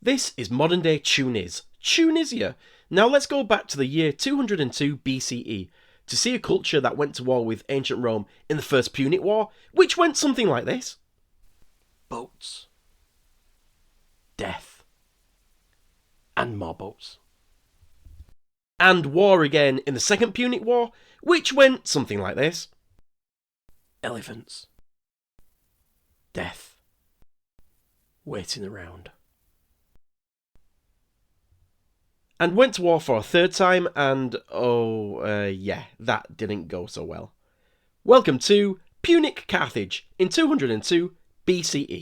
This is modern day Tunisia. Now let's go back to the year 202 BCE to see a culture that went to war with ancient Rome in the First Punic War, which went something like this. Boats. Death. And more boats. And war again in the Second Punic War, which went something like this. Elephants. Death. Waiting around. And went to war for a third time, and yeah, that didn't go so well. Welcome to Punic Carthage in 202 BCE.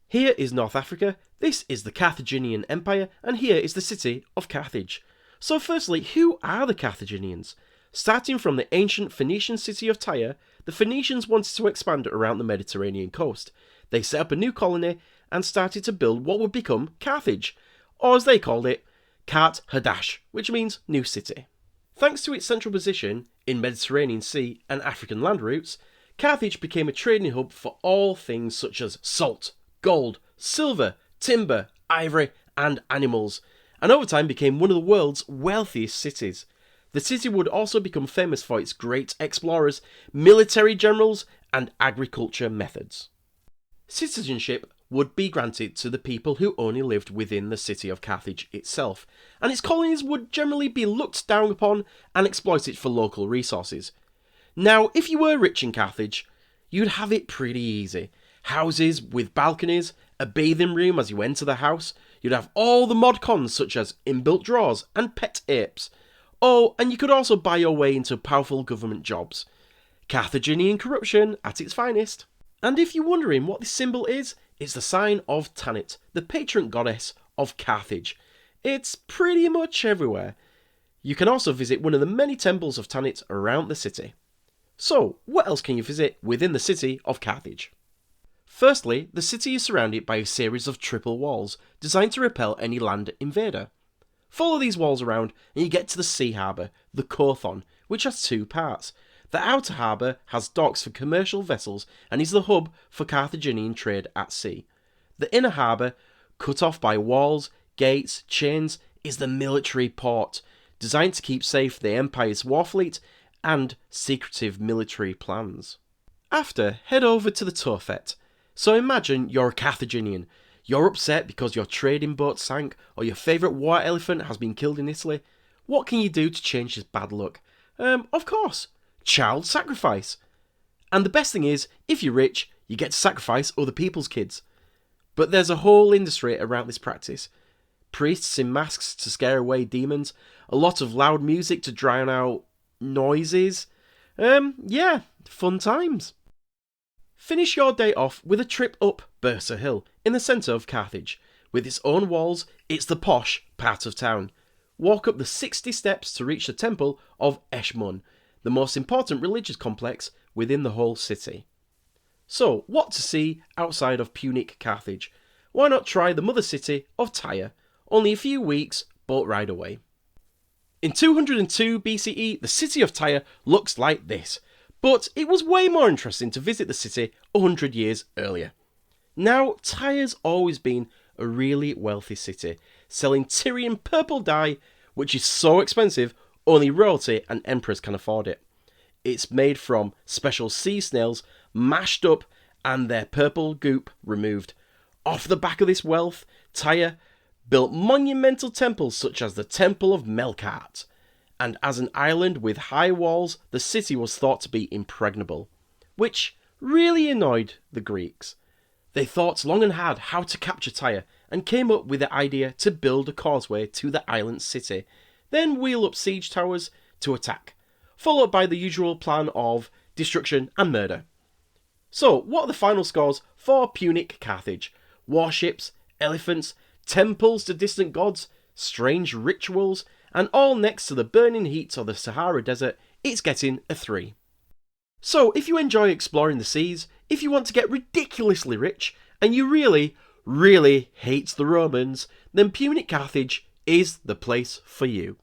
Here is North Africa, this is the Carthaginian Empire, and here is the city of Carthage. So firstly, who are the Carthaginians? Starting from the ancient Phoenician city of Tyre, the Phoenicians wanted to expand around the Mediterranean coast. They set up a new colony and started to build what would become Carthage, or as they called it, Carthaginian, which means new city. Thanks to its central position in Mediterranean Sea and African land routes, Carthage became a trading hub for all things such as salt, gold, silver, timber, ivory, and animals, and over time became one of the world's wealthiest cities. The city would also become famous for its great explorers, military generals, and agriculture methods. Citizenship would be granted to the people who only lived within the city of Carthage itself, and its colonies would generally be looked down upon and exploited for local resources. Now, if you were rich in Carthage, you'd have it pretty easy. Houses with balconies, a bathing room as you enter the house, you'd have all the mod cons such as inbuilt drawers and pet apes. Oh, and you could also buy your way into powerful government jobs. Carthaginian corruption at its finest. And if you're wondering what this symbol is, it's the sign of Tanit, the patron goddess of Carthage. It's pretty much everywhere. You can also visit one of the many temples of Tanit around the city. So, what else can you visit within the city of Carthage? Firstly, the city is surrounded by a series of triple walls designed to repel any land invader. Follow these walls around and you get to the sea harbour, the Cothon, which has two parts. The outer harbour has docks for commercial vessels and is the hub for Carthaginian trade at sea. The inner harbour, cut off by walls, gates, chains, is the military port, designed to keep safe the Empire's war fleet and secretive military plans. After, head over to the Tophet. So imagine you're a Carthaginian. You're upset because your trading boat sank or your favourite war elephant has been killed in Italy. What can you do to change this bad luck? Of course, child sacrifice. And the best thing is, if you're rich, you get to sacrifice other people's kids. But there's a whole industry around this practice. Priests in masks to scare away demons, a lot of loud music to drown out noises. Yeah, fun times. Finish your day off with a trip up Bursa Hill in the centre of Carthage. With its own walls, it's the posh part of town. Walk up the 60 steps to reach the temple of Eshmun, the most important religious complex within the whole city. So, what to see outside of Punic Carthage? Why not try the mother city of Tyre? Only a few weeks boat ride away. In 202 BCE, the city of Tyre looks like this. But it was way more interesting to visit the city 100 years earlier. Now, Tyre's always been a really wealthy city, selling Tyrian purple dye, which is so expensive, only royalty and emperors can afford it. It's made from special sea snails, mashed up, and their purple goop removed. Off the back of this wealth, Tyre built monumental temples such as the Temple of Melkart. And as an island with high walls, the city was thought to be impregnable, which really annoyed the Greeks. They thought long and hard how to capture Tyre and came up with the idea to build a causeway to the island city, then wheel up siege towers to attack, followed by the usual plan of destruction and murder. So, what are the final scores for Punic Carthage? Warships, elephants, temples to distant gods, strange rituals, and all next to the burning heat of the Sahara Desert, it's getting a 3. So if you enjoy exploring the seas, if you want to get ridiculously rich, and you really, really hate the Romans, then Punic Carthage is the place for you.